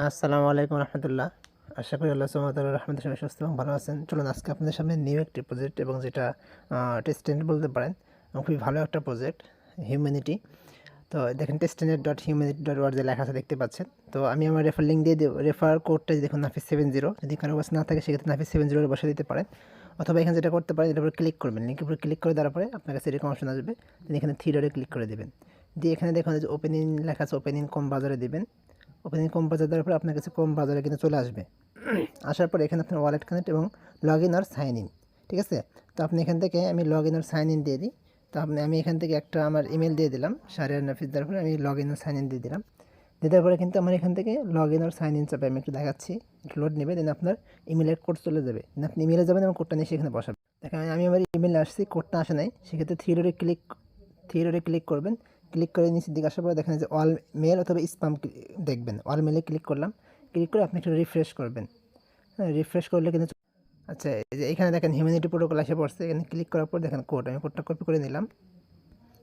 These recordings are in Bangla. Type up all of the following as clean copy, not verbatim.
আসসালামু আলাইকুম রহমতুল্লাহ। আশা করি আল্লাহ সুবহানাহু রহমতের সঙ্গে সুস্থ এবং ভালো আছেন। চলুন আজকে আপনাদের সামনে নিউ একটি প্রজেক্ট এবং যেটা টেস্টেন্ট বলতে পারেন এবং খুবই ভালো একটা প্রজেক্ট হিউম্যানিটি। তো দেখেন testnet.humanity.org যে লেখা আছে দেখতে পাচ্ছেন। তো আমি আমার রেফার লিঙ্ক দিয়ে দেবো। রেফার কোডটা দেখুন নাফিস 70, যদি কারো কাছে না থাকে সেক্ষেত্রে নাফিস 70 বসে দিতে পারেন, অথবা এখানে যেটা করতে পারেন এটার উপরে ক্লিক করবেন, লিঙ্কের উপরে ক্লিক করে দেওয়ার পরে আপনার কাছে এরকম অপশন আসবে, তিনি এখানে থ্রি ডটে ক্লিক করে দেবেন। দিয়ে এখানে দেখুন যে ওপেনিং লেখা আছে, ওপেনিং কম বাজারে দেবেন। ওপেনিং কম বাজার দেওয়ার পরে আপনার কাছে কম বাজারে কিন্তু চলে আসবে। আসার পরে এখানে আপনার ওয়ালেট কানেক্ট এবং লগ ইন আর সাইন ইন, ঠিক আছে। তো আপনি এখান থেকে আমি লগ ইন আর সাইন ইন দিয়ে দিই। তো আমি এখান থেকে একটা আমার ইমেল দিয়ে দিলাম, শাহরিয়ার নাফিস, দেওয়ার পরে আমি লগ ইন আর সাইন ইন দিয়ে দিলাম। দেওয়ার পরে কিন্তু আমার এখান থেকে লগ ইন আর সাইন ইন চাপে আমি একটু দেখাচ্ছি, একটু লোড নেবে, দেন আপনার ইমেলের কোড চলে যাবে। দেন আপনি ইমেলে যাবেন এবং কোডটা নিয়ে সেখানে বসাবেন। দেখেন আমি আমার ইমেলে আসছি, কোডটা আসে নাই, সেক্ষেত্রে থ্রি ডটে ক্লিক করবেন। ক্লিক করে নিচের দিকে আসার পরে দেখেন যে অল মেল অথবা স্প্যাম দেখবেন। অল মেলে ক্লিক করলাম, ক্লিক করে আপনি একটু রিফ্রেশ করবেন। হ্যাঁ, রিফ্রেশ করলে কিন্তু আচ্ছা, এই যে এখানে দেখেন হিউম্যানিটি প্রোটোকল এসে পড়ছে। এখানে ক্লিক করার পর দেখেন কোড, আমি কোডটা কপি করে নিলাম।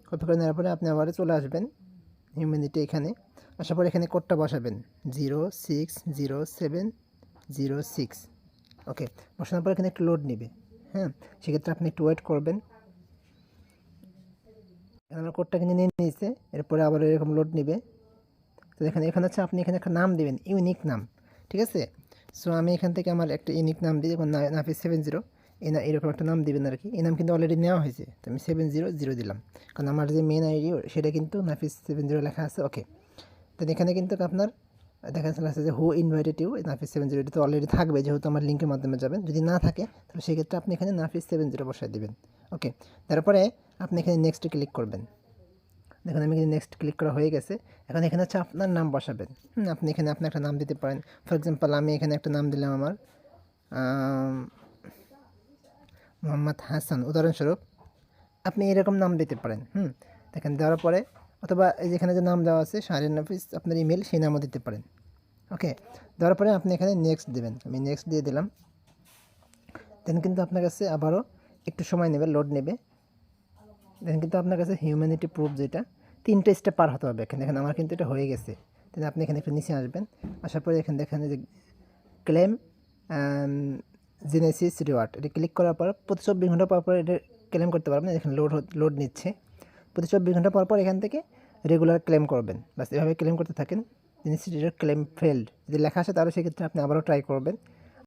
কপি করে নেওয়ার পরে আপনি আবার চলে আসবেন হিউম্যানিটি, এখানে আসার পরে এখানে কোডটা বসাবেন 060706। ওকে, বসানোর পর এখানে একটু লোড নেবে। হ্যাঁ, সেক্ষেত্রে আপনি একটু ওয়েট করবেন। আমার কোডটা কিন্তু নিয়ে নিয়েছে, এরপরে আবার এরকম লোড নেবে। তো এখানে হচ্ছে আপনি এখানে একটা নাম দেবেন, ইউনিক নাম, ঠিক আছে। সো আমি এখান থেকে আমার একটা ইউনিক নাম দিই, যেমন নাফিস 70, এরকম একটা নাম দিবেন আর কি। এই নাম কিন্তু অলরেডি নেওয়া হয়েছে, তো আমি 700 দিলাম, কারণ আমার যে মেন আইডি সেটা কিন্তু নাফিস 70 লেখা আছে। ওকে, তো এখানে কিন্তু আপনার দেখা যাচ্ছে যে হু ইনভাইটেড ইউ, নাফিস 70 তো অলরেডি থাকবে, যেহেতু আমার লিঙ্কের মাধ্যমে যাবেন। যদি না থাকে তাহলে সেক্ষেত্রে আপনি এখানে নাফিস 70 বসায় দেবেন। ওকে, তারপরে আপনি এখানে নেক্সটে ক্লিক করবেন। দেখুন আমি কিন্তু নেক্সট ক্লিক করা হয়ে গেছে। এখন এখানে হচ্ছে আপনার নাম বসাবেন। আপনি এখানে আপনার একটা নাম দিতে পারেন। ফর এক্সাম্পল আমি এখানে একটা নাম দিলাম আমার মোহাম্মদ হাসান, উদাহরণস্বরূপ। আপনি এরকম নাম দিতে পারেন। দেখেন দেওয়ার পরে, অথবা এই যেখানে যে নাম দেওয়া আছে শাহরিয়ার নাফিস, আপনার ইমেল, সেই নামও দিতে পারেন। ওকে, দেওয়ার পরে আপনি এখানে নেক্সট দেবেন। আমি নেক্সট দিয়ে দিলাম। দেন কিন্তু আপনার কাছে আবারও একটু সময় নেবে, লোড নেবে। দেন কিন্তু আপনার কাছে হিউম্যানিটি প্রুফ যেটা 3টে স্টেপ পার হতে হবে। এখানে দেখেন আমার কিন্তু এটা হয়ে গেছে। তাহলে আপনি এখানে একটু নিচে আসবেন, আসার পরে এখানে দেখেন যে ক্লেম জেনেসিস রিওয়ার্ড, এটা ক্লিক করার পর প্রতি 24 ঘন্টা পর পর এটা ক্লেম করতে পারবেন। এখানে লোড নিচ্ছে, প্রতি 24 ঘন্টা পর পর এখান থেকে রেগুলার ক্লেম করবেন। বাস এভাবে ক্লেম করতে থাকেন। জেনেসিস রিওয়ার্ড ক্লেম ফেলড যদি লেখা আসে, তাহলে সেক্ষেত্রে আপনি আবারও ট্রাই করবেন।